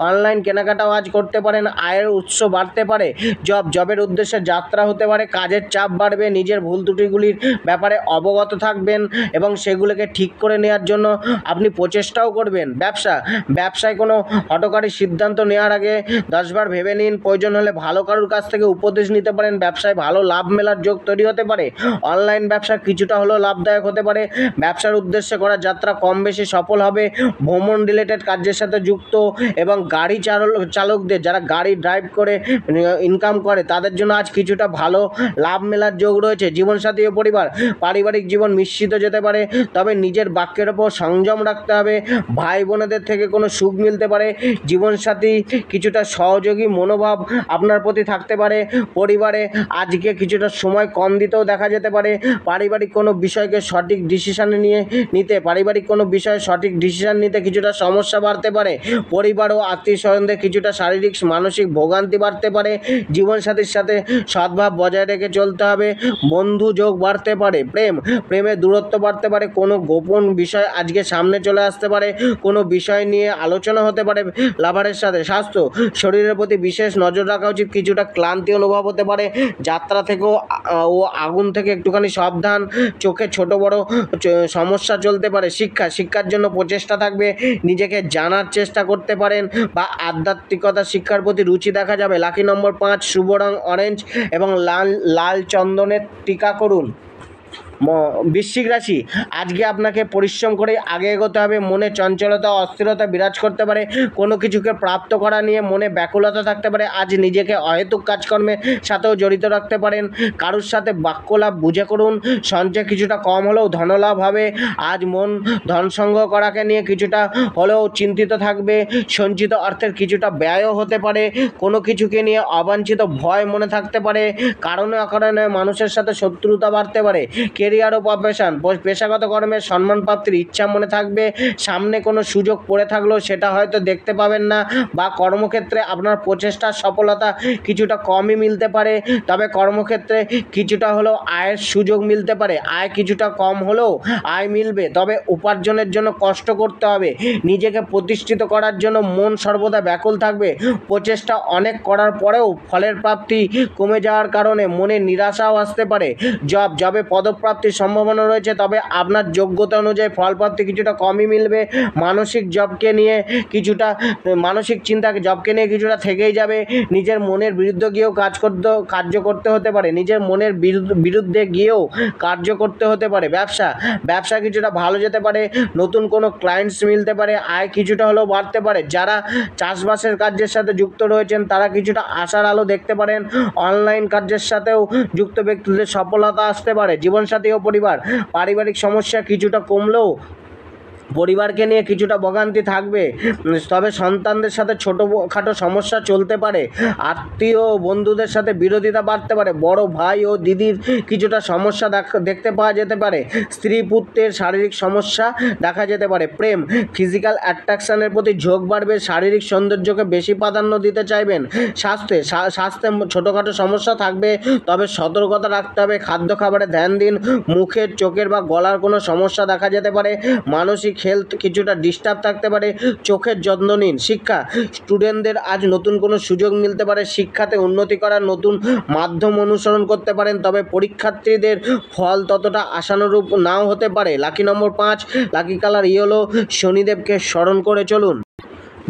অনলাইন কেনাকাটাও আজ করতে পারেন। আয়ের উৎস বাড়তে পারে। জবের উদ্দেশ্যে যাত্রা হতে পারে। কাজের চাপ বাড়বে। নিজের ভুল ত্রুটিগুলির ব্যাপারে অবগত থাকবেন এবং সেগুলোকে ঠিক করে নেওয়ার জন্য আপনি প্রচেষ্টাও করবেন। ব্যবসায় কোনো হঠকারী সিদ্ধান্ত নেওয়ার আগে 10 বার ভেবে নিন। প্রয়োজন হলে ভালো কারোর কাছ থেকে উপদেশ নিতে পারেন। ব্যবসায় ভালো লাভ মেলার যোগ তৈরি হতে পারে। অনলাইন ব্যবসা কিছুটা হলেও লাভদায়ক হতে পারে। ব্যবসার উদ্দেশ্যে করা যাত্রা কম বেশি সফল হবে। ভ্রমণ রিলেটেড কাজের সাথে যুক্ত এবং গাড়ি চালকদের, যারা গাড়ি ড্রাইভ করে ইনকাম করে, তাদের জন্য আজ কিছুটা ভালো লাভ মেলার যোগ রয়েছে। জীবনসাথী ও পারিবারিক জীবন মিশ্রিত যেতে পারে, তবে নিজের বাক্যের ওপর সংযম রাখতে হবে। ভাই বোনেদের থেকে কোনো সুখ মিলতে পারে। জীবনসাথী কিছুটা সহযোগী মনোভাব আপনার প্রতি থাকতে পারে। পরিবারে আজকে কিছুটা সময় কম দিতেও দেখা যেতে পারে। পারিবারিক কোনো বিষয়ে সঠিক ডিসিশন নিতে কিছুটা সমস্যা বাড়তে পারে। পরিবার ও আত্মীয় স্বজনদের কিছুটা শারীরিক মানসিক ভোগান্তি বাড়তে পারে। জীবনসাথীর সাথে সদ্ভাব বজায় রেখে চলতে হবে। বন্ধু যোগ বাড়তে পারে। প্রেমের দূরত্ব বাড়তে পারে। কোনো গোপন বিষয় আজকে সামনে চলে আসতে পারে। কোনো বিষয় নিয়ে আলোচনা হতে পারে লাভারের সাথে। স্বাস্থ্য, শরীরের প্রতি বিশেষ নজর রাখা উচিত। কিছুটা ক্লান্তি অনুভব হতে পারে। যাত্রা থেকেও ও আগুন থেকে একটুখানি সাবধান। চোখে ছোট বড় সমস্যা চলতে পারে। শিক্ষার জন্য প্রচেষ্টা থাকবে। নিজেকে জানার চেষ্টা করতে পারেন বা আধ্যাত্মিকতা শিক্ষার প্রতি রুচি দেখা যাবে। লাকি নম্বর 5, শুভ রং অরেঞ্জ এবং লাল চন্দনের টিকা করুন। বৃশ্চিক রাশি, আজকে আপনাকে পরিশ্রম করে আগে এগোতে হবে। মনে চঞ্চলতা, অস্থিরতা বিরাজ করতে পারে। কোনো কিছুকে প্রাপ্ত করা নিয়ে মনে ব্যাকুলতা থাকতে পারে। আজ নিজেকে অহেতুক কাজকর্মের সাথেও জড়িত রাখতে পারেন। কারোর সাথে বাক্যলাভ বুঝে করুন। সঞ্চয় কিছুটা কম হলেও ধনলাভ হবে। আজ মন ধন সংগ্রহ করাকে নিয়ে কিছুটা হলেও চিন্তিত থাকবে। সঞ্চিত অর্থের কিছুটা ব্যয়ও হতে পারে। কোনো কিছুকে নিয়ে অবাঞ্ছিত ভয় মনে থাকতে পারে। কারণে অকারণে মানুষের সাথে শত্রুতা বাড়তে পারে। কেরিয়ার ও প্রফেশন, পেশাগত কর্মের সম্মান প্রাপ্তির ইচ্ছা মনে থাকবে। সামনে কোনো সুযোগ পড়ে থাকলেও সেটা হয়তো দেখতে পাবেন না, বা কর্মক্ষেত্রে আপনার প্রচেষ্টার সফলতা কিছুটা কমই মিলতে পারে। তবে কর্মক্ষেত্রে কিছুটা হলেও আয়ের সুযোগ মিলতে পারে। আয় কিছুটা কম হলেও আয় মিলবে, তবে উপার্জনের জন্য কষ্ট করতে হবে। নিজেকে প্রতিষ্ঠিত করার জন্য মন সর্বদা ব্যাকুল থাকবে। প্রচেষ্টা অনেক করার পরেও ফলের প্রাপ্তি কমে যাওয়ার কারণে মনে নিরাশাও আসতে পারে। জবে পদপ্রাপ্তি প্রাপ্তির সম্ভাবনা রয়েছে, তবে আপনার যোগ্যতা অনুযায়ী ফল প্রাপ্তি কিছুটা কমই মিলবে। মানসিক চিন্তা জবকে নিয়ে কিছুটা থেকেই যাবে। নিজের মনের বিরুদ্ধে গিয়েও কার্য করতে হতে পারে, নিজের মনের বিরুদ্ধে গিয়েও কার্য করতে হতে পারে। ব্যবসা কিছুটা ভালো যেতে পারে, নতুন কোনো ক্লায়েন্টস মিলতে পারে, আয় কিছুটা হলেও বাড়তে পারে। যারা চাষবাসের কার্যের সাথে যুক্ত রয়েছেন তারা কিছুটা আশার আলো দেখতে পারেন। অনলাইন কার্যের সাথেও যুক্ত ব্যক্তিদের সফলতা আসতে পারে। জীবনসাথী ও পারিবারিক সমস্যা কিছুটা কমলেও পরিবারকে নিয়ে কিছুটা ভোগান্তি থাকবে, তবে সন্তানদের সাথে ছোটোখাটো সমস্যা চলতে পারে। আত্মীয় ও বন্ধুদের সাথে বিরোধিতা বাড়তে পারে। বড় ভাই ও দিদির কিছুটা সমস্যা দেখতে পাওয়া যেতে পারে। স্ত্রী পুত্রের শারীরিক সমস্যা দেখা যেতে পারে। প্রেম, ফিজিক্যাল অ্যাট্রাকশনের প্রতি ঝোঁক বাড়বে, শারীরিক সৌন্দর্যকে বেশি প্রাধান্য দিতে চাইবেন। স্বাস্থ্যে ছোটোখাটো সমস্যা থাকবে, তবে সতর্কতা রাখতে হবে। খাবারে ধ্যান দিন। মুখের, চোখের বা গলার কোনো সমস্যা দেখা যেতে পারে। মানসিক হেলথ কিছুটা ডিস্টার্ব থাকতে পারে। চোখের যত্ন নিন। শিক্ষা, স্টুডেন্টদের আজ নতুন কোনো সুযোগ মিলতে পারে। শিক্ষাতে উন্নতি করার নতুন মাধ্যম অনুসরণ করতে পারেন, তবে পরীক্ষার্থীদের ফল ততটা আশানুরূপ নাও হতে পারে। Lucky number 5, lucky colour yellow. শনিদেবকে স্মরণ করে চলুন।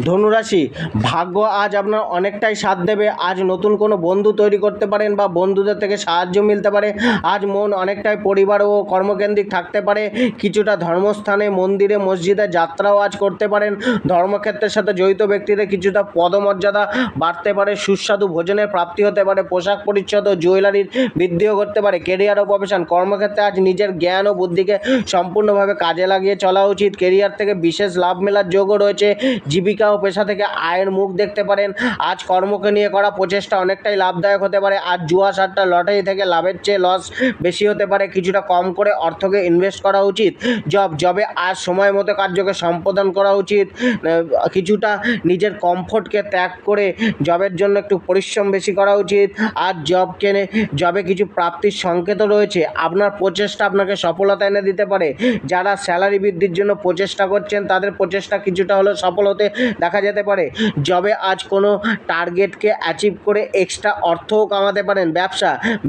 ধনুরাশি, ভাগ্য আজ আপনার অনেকটাই সাথ দেবে। আজ নতুন কোনো বন্ধু তৈরি করতে পারেন বা বন্ধুদের থেকে সাহায্য মিলতে পারে। আজ মন অনেকটাই পরিবার ও কর্মকেন্দ্রিক থাকতে পারে। কিছুটা ধর্মস্থানে, মন্দিরে, মসজিদে যাত্রাও আজ করতে পারেন। ধর্মক্ষেত্রের সাথে জড়িত ব্যক্তিদের কিছুটা পদমর্যাদা বাড়তে পারে। সুস্বাদু ভোজনের প্রাপ্তি হতে পারে। পোশাক পরিচ্ছদ ও জুয়েলারির বৃদ্ধিও করতে পারে। কেরিয়ার ও প্রফেশন, কর্মক্ষেত্রে আজ নিজের জ্ঞান ও বুদ্ধিকে সম্পূর্ণভাবে কাজে লাগিয়ে চলা উচিত। কেরিয়ার থেকে বিশেষ লাভ মেলার যোগও রয়েছে। জীবিকা ও পেশা থেকে আয়ের মুখ দেখতে পারেন। আজ কর্মকে নিয়ে করা প্রচেষ্টা অনেকটাই লাভদায়ক হতে পারে। আজ জুয়া, সাট্টা, লটারি থেকে লাভের চেয়ে লস বেশি হতে পারে। কিছুটা কম করে অর্থকে ইনভেস্ট করা উচিত। জবে আজ সময় মতো কার্যকে সম্পাদন করা উচিত। কিছুটা নিজের কমফোর্টকে ত্যাগ করে জবের জন্য একটু পরিশ্রম বেশি করা উচিত। আজ জবে কিছু প্রাপ্তির সংকেতও রয়েছে। আপনার প্রচেষ্টা আপনাকে সফলতা এনে দিতে পারে। যারা স্যালারি বৃদ্ধির জন্য প্রচেষ্টা করছেন তাদের প্রচেষ্টা কিছুটা হলেও সফল হতে দেখা যেতে পারে। জবে আজ কোনো টার্গেটকে অ্যাচিভ করে এক্সট্রা অর্থও কামাতে পারেন।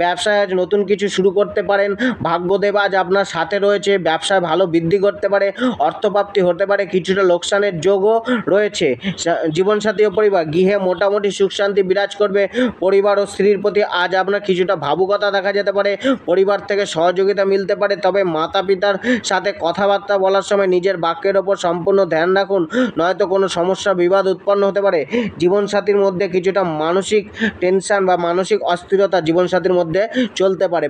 ব্যবসায় আজ নতুন কিছু শুরু করতে পারেন। ভাগ্যদেব আজ আপনার সাথে রয়েছে। ব্যবসায় ভালো বৃদ্ধি করতে পারে, অর্থপ্রাপ্তি হতে পারে। কিছুটা লোকসানের যোগও রয়েছে। জীবনসাথী ও পরিবার, গৃহে মোটামুটি সুখ শান্তি বিরাজ করবে। পরিবার ও স্ত্রীর প্রতি আজ আপনার কিছুটা ভাবুকতা দেখা যেতে পারে। পরিবার থেকে সহযোগিতা মিলতে পারে, তবে মাতা পিতার সাথে কথাবার্তা বলার সময় নিজের বাক্যের ওপর সম্পূর্ণ ধ্যান রাখুন, নয়তো কোনো সমস্যা বিবাদ উৎপন্ন হতে পারে। জীবনসাথীর মধ্যে কিছুটা মানসিক টেনশন বা মানসিক অস্থিরতা জীবনসাথীর মধ্যে চলতে পারে।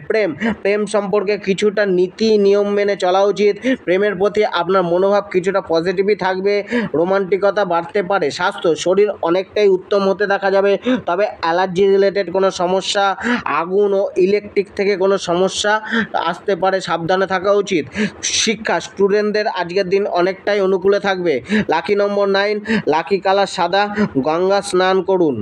প্রেম সম্পর্কে কিছুটা নীতি নিয়ম মেনে চলা উচিত। প্রেমের প্রতি আপনার মনোভাব কিছুটা পজিটিভই থাকবে। রোমান্টিকতা বাড়তে পারে। স্বাস্থ্য, শরীর অনেকটাই উত্তম হতে দেখা যাবে, তবে অ্যালার্জি রিলেটেড কোনো সমস্যা, আগুন ও ইলেকট্রিক থেকে কোনো সমস্যা আসতে পারে, সাবধানে থাকা উচিত। শিক্ষা, স্টুডেন্টদের আজকের দিন অনেকটাই অনুকূলে থাকবে। লাকি নম্বর 9, লাকি কালার সাদা। গঙ্গা স্নান করুন।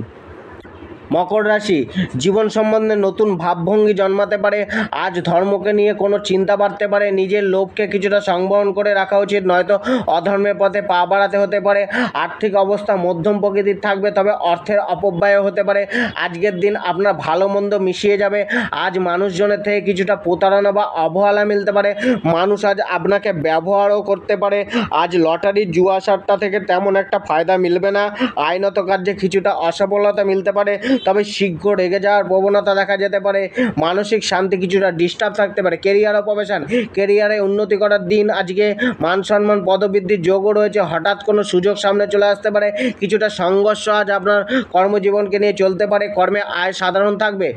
মকর রাশি, জীবন সম্বন্ধে নতুন ভাবভঙ্গি জন্মাতে পারে। আজ ধর্মকে নিয়ে কোনো চিন্তা বাড়তে পারে। নিজের লোভকে কিছুটা সংবরণ করে রাখা উচিত, নয়তো অধর্মের পথে পা বাড়াতে হতে পারে। আর্থিক অবস্থা মধ্যম প্রকৃতির থাকবে, তবে অর্থের অপব্যয় হতে পারে। আজকের দিন আপনার ভালো মন্দ মিশিয়ে যাবে। আজ মানুষজনের থেকে কিছুটা প্রতারণা বা অবহেলা মিলতে পারে। মানুষ আজ আপনাকে ব্যবহারও করতে পারে। আজ লটারি, জুয়া, সাট্টা থেকে তেমন একটা ফায়দা মিলবে না। আইনত কার্যে কিছুটা অসফলতা মিলতে পারে, তবে শীঘ্র রেগে যাওয়ার প্রবণতা দেখা যেতে পারে। মানসিক শান্তি কিছুটা ডিস্টার্ব থাকতে পারে। কেরিয়ার ও প্রফেশন, কেরিয়ারে উন্নতি করার দিন আজকে। মান সম্মান, পদবৃদ্ধির যোগও রয়েছে। হঠাৎ কোনো সুযোগ সামনে চলে আসতে পারে। কিছুটা সংঘর্ষ আজ আপনার কর্মজীবনকে নিয়ে চলতে পারে। কর্মে আয় সাধারণ থাকবে।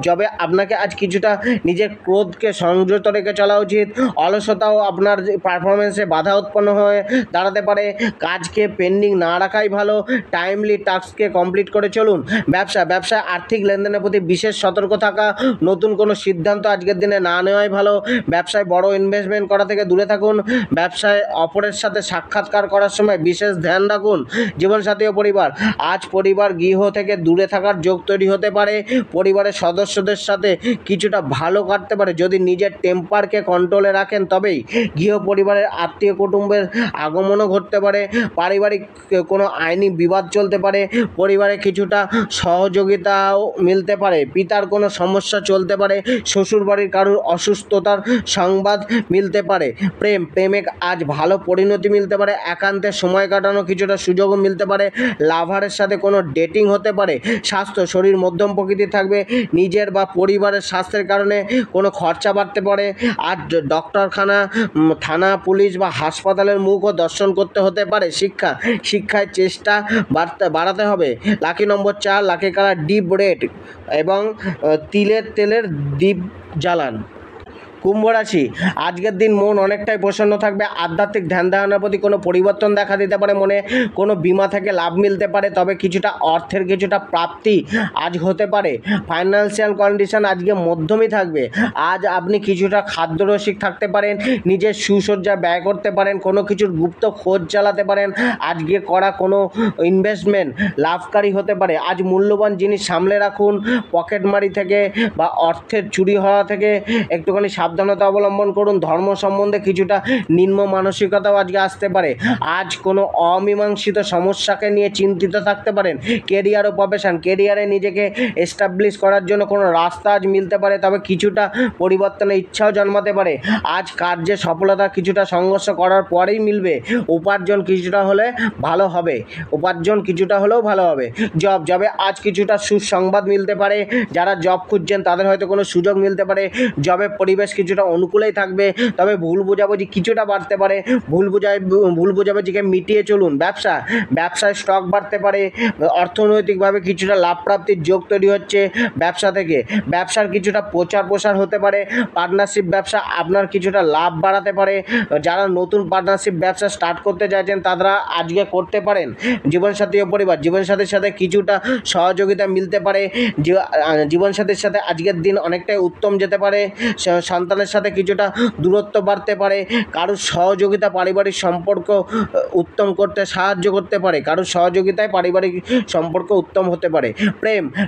জবে আপনাকে আজ কিছুটা নিজের ক্রোধকে সংযত রেখে চলা উচিত। অলসতাও আপনার পারফরমেন্সে বাধা উৎপন্ন হয়ে দাঁড়াতে পারে। কাজকে পেন্ডিং না রাখাই ভালো। টাইমলি টাস্ককে কমপ্লিট করে চলুন। ব্যবসায় আর্থিক লেনদেনের প্রতি বিশেষ সতর্ক থাকা। নতুন কোনো সিদ্ধান্ত আজকের দিনে না নেওয়াই ভালো। ব্যবসায় বড় ইনভেস্টমেন্ট করা থেকে দূরে থাকুন। ব্যবসায় অপরের সাথে সাক্ষাৎকার করার সময় বিশেষ ধ্যান রাখুন। জীবনসাথী ও পরিবার, আজ পরিবার গৃহ থেকে দূরে থাকার যোগ তৈরি হতে পারে। পরিবারের সদস্যদের সাথে কিছুটা ভালো কাটতে পারে। যদি নিজের টেম্পারকে কন্ট্রোলে রাখেন তবেই গৃহ পরিবারের আত্মীয় কুটুম্বের আগমনও ঘটতে পারে। পারিবারিক কোনো আইনি বিবাদ চলতে পারে। পরিবারে কিছুটা সহযোগিতাও মিলতে পারে, পিতার কোনো সমস্যা চলতে পারে, শ্বশুরবাড়ির কারোর অসুস্থতার সংবাদ মিলতে পারে। প্রেমে আজ ভালো পরিণতি মিলতে পারে, একান্তে সময় কাটানো কিছুটা সুযোগও মিলতে পারে, লাভারের সাথে কোনো ডেটিং হতে পারে। স্বাস্থ্য, শরীর মধ্যম প্রকৃতির থাকবে, নিজের বা পরিবারের স্বাস্থ্যের কারণে কোনো খরচা বাড়তে পারে। আজ ডক্টরখানা, থানা, পুলিশ বা হাসপাতালের মুখও দর্শন করতে হতে পারে। শিক্ষায় চেষ্টা বাড়াতে হবে। লাকি নম্বর 4, লাকি কালার ডিপ রেড এবং তেলের দীপ জ্বালান। কুম্ভ রাশি, আজকের দিন মন অনেকটাই প্রসন্ন থাকবে, আধ্যাত্মিক ধ্যান ধারণার প্রতি কোনো পরিবর্তন দেখা দিতে পারে, মনে কোনো বিমা থেকে লাভ মিলতে পারে, তবে কিছুটা অর্থের কিছুটা প্রাপ্তি আজ হতে পারে। ফাইন্যান্সিয়াল কন্ডিশন আজকে মধ্যমই থাকবে। আজ আপনি কিছুটা খাদ্যরসিক থাকতে পারেন, নিজের সুসজ্জা ব্যয় করতে পারেন, কোনো কিছুর গুপ্ত খোঁজ চালাতে পারেন, আজকে করা কোনো ইনভেস্টমেন্ট লাভকারী হতে পারে। আজ মূল্যবান জিনিস সামলে রাখুন, পকেটমারি থেকে বা অর্থের চুরি হওয়া থেকে একটুখানি সাবধানতা অবলম্বন করুন। ধর্ম সম্বন্ধে কিছুটা নিম্ন মানসিকতাও আজকে আসতে পারে। আজ কোনো অমীমাংসিত সমস্যাকে নিয়ে চিন্তিত থাকতে পারেন। কেরিয়ার ও প্রফেশন, কেরিয়ারে নিজেকে এস্টাবলিশ করার জন্য কোনো রাস্তা আজ মিলতে পারে, তবে কিছুটা পরিবর্তনের ইচ্ছাও জন্মাতে পারে। আজ কার্যে সফলতা কিছুটা সংঘর্ষ করার পরেই মিলবে। উপার্জন কিছুটা হলেও ভালো হবে। জবে আজ কিছুটা সুসংবাদ মিলতে পারে। যারা জব খুঁজছেন তাদের হয়তো কোনো সুযোগ মিলতে পারে। জবে পরিবেশ কিছুটা অনুকূলেই থাকবে, তবে ভুল বোঝাবুঝি কিছুটা বাড়তে পারে। ভুল বোঝাবুঝিকে মিটিয়ে চলুন। ব্যবসায় স্টক বাড়তে পারে, অর্থনৈতিকভাবে কিছুটা লাভ প্রাপ্তির যোগ তৈরি হচ্ছে ব্যবসা থেকে। ব্যবসার কিছুটা প্রচার প্রসার হতে পারে। পার্টনারশিপ ব্যবসা আপনার কিছুটা লাভ বাড়াতে পারে। যারা নতুন পার্টনারশিপ ব্যবসা স্টার্ট করতে চাইছেন তারা আজকে করতে পারেন। জীবনসাথী ও পরিবার, জীবনসাথীর সাথে কিছুটা সহযোগিতা মিলতে পারে। জীবনসাথীর সাথে আজকের দিন অনেকটাই উত্তম যেতে পারে। সন্তানের সাথে কিছুটা দূরত্ব বাড়তে পারে। কারোর সহযোগিতা পারিবারিক সম্পর্ক উত্তম করতে সাহায্য করতে পারে। কারোর সহযোগিতায় পারিবারিক সম্পর্ক উত্তম হতে পারে।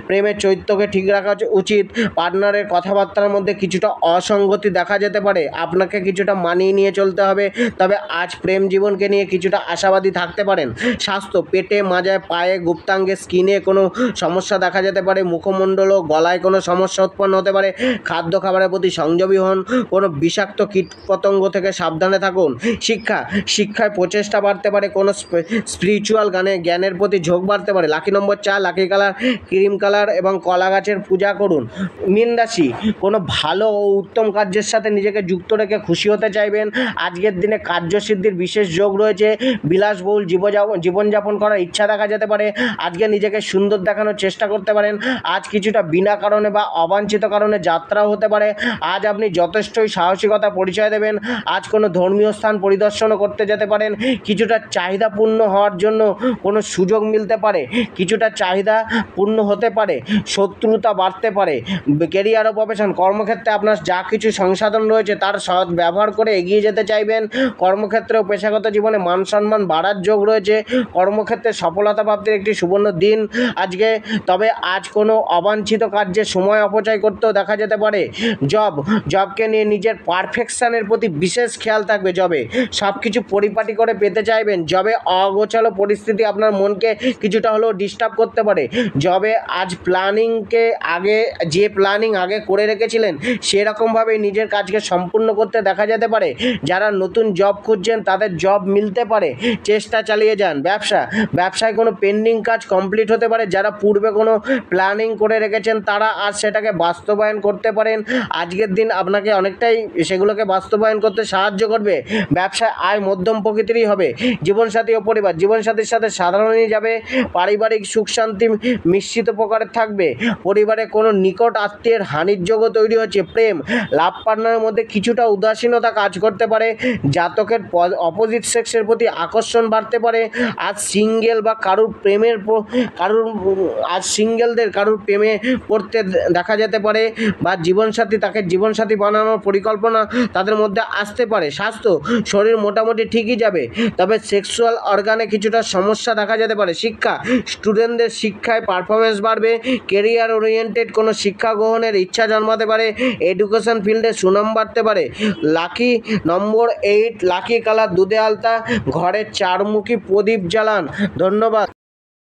প্রেমের চরিত্রকে ঠিক রাখা উচিত। পার্টনারের কথাবার্তার মধ্যে কিছুটা অসঙ্গতি দেখা যেতে পারে, আপনাকে কিছুটা মানিয়ে নিয়ে চলতে হবে, তবে আজ প্রেম জীবনকে নিয়ে কিছুটা আশাবাদী থাকতে পারেন। স্বাস্থ্য, পেটে, মাজায়, পায়ে, গুপ্তাঙ্গে, স্কিনে কোনো সমস্যা দেখা যেতে পারে। মুখমণ্ডল ও গলায় কোনো সমস্যা উৎপন্ন হতে পারে। খাবারের প্রতি সংযমী হন, কোনো বিষাক্ত কীটপতঙ্গ থেকে সাবধানে থাকুন। শিক্ষায় প্রচেষ্টা বাড়তে পারে, কোনো স্পিরিচুয়াল জ্ঞানের প্রতি ঝোঁক বাড়তে পারে। লাকি নম্বর 4, লাকি কালার ক্রিম কালার এবং কলা গাছের পূজা করুন। মীন রাশি, কোনো ভালো ও উত্তম কার্যের সাথে নিজেকে যুক্ত রেখে খুশি হতে চাইবেন। আজকের দিনে কার্যসিদ্ধির বিশেষ যোগ রয়েছে। বিলাসবহুল জীবনযাপন করার ইচ্ছা দেখা যেতে পারে। আজকে নিজেকে সুন্দর দেখানোর চেষ্টা করতে পারেন। আজ কিছুটা বিনা কারণে বা অবাঞ্ছিত কারণে যাত্রাও হতে পারে। আজ আপনি যথেষ্টই সাহসিকতা পরিচয় দেবেন। আজ কোনো ধর্মীয় স্থান পরিদর্শনও করতে যেতে পারেন। কিছুটা চাহিদা পূর্ণ হওয়ার জন্য কোনো সুযোগ মিলতে পারে, কিছুটা চাহিদা পূর্ণ হতে পারে। শত্রুতা বাড়তে পারে। কেরিয়ার ও প্রফেশন, কর্মক্ষেত্রে আপনার যা কিছু সংসাধন রয়েছে তার সৎ ব্যবহার করে এগিয়ে যেতে চাইবেন। কর্মক্ষেত্রে ও পেশাগত জীবনে মান সম্মান বাড়ার যোগ রয়েছে। কর্মক্ষেত্রে সফলতা প্রাপ্তির একটি সুবর্ণ দিন আজকে, তবে আজ কোনো অবাঞ্ছিত কার্যে সময় অপচয় করতেও দেখা যেতে পারে। জবকে নিয়ে নিজের পারফেকশনের প্রতি বিশেষ খেয়াল থাকবে। জবে সব কিছু পরিপাটি করে পেতে চাইবেন। জবে অগোছালো পরিস্থিতি আপনার মনকে কিছুটা হলেও ডিস্টার্ব করতে পারে। জবে আজ প্ল্যানিং আগে করে রেখেছিলেন সেরকমভাবেই নিজের কাজকে সম্পূর্ণ করতে দেখা যেতে পারে। যারা নতুন জব খুঁজছেন তাদের জব মিলতে পারে, চেষ্টা চালিয়ে যান। ব্যবসায় কোনো পেন্ডিং কাজ কমপ্লিট হতে পারে। যারা পূর্বে কোনো প্ল্যানিং করে রেখেছেন তারা আজ সেটাকে বাস্তবায়ন করতে পারেন। আজকের দিন আপনাকে অনেকটাই সেগুলোকে বাস্তবায়ন করতে সাহায্য করবে। ব্যবসায় আয় মধ্যম প্রকৃতিরই হবে। জীবনসাথী ও পরিবার, জীবনসাথীর সাথে সাধারণই যাবে। পারিবারিক সুখ শান্তি মিশ্রিত প্রকারের থাকবে। পরিবারে কোনো নিকট আত্মীয়ের হানির যোগও তৈরি হচ্ছে। প্রেম, লাভ পার্টনারের মধ্যে কিছুটা উদাসীনতা কাজ করতে পারে। জাতকের অপোজিট সেক্সের প্রতি আকর্ষণ বাড়তে পারে। আজ সিঙ্গেলদের কারুর প্রেমে পড়তে দেখা যেতে পারে, বা তাকে জীবনসাথী বানানোর পরিকল্পনা তাদের মধ্যে আসতে পারে। স্বাস্থ্য, শরীর মোটামুটি ঠিকই যাবে, তবে সেক্সুয়াল অর্গানে কিছুটা সমস্যা দেখা যেতে পারে। স্টুডেন্টদের শিক্ষায় পারফরমেন্স বাড়বে। কেরিয়ার ওরিয়েন্টেড কোনো শিক্ষা গ্রহণের ইচ্ছা জন্মাতে পারে। এডুকেশন ফিল্ডে সুনাম বাড়তে পারে। লাকি নম্বর 8, লাকি কালার দুধে আলতা, ঘরের চারমুখী প্রদীপ জ্বালান। ধন্যবাদ।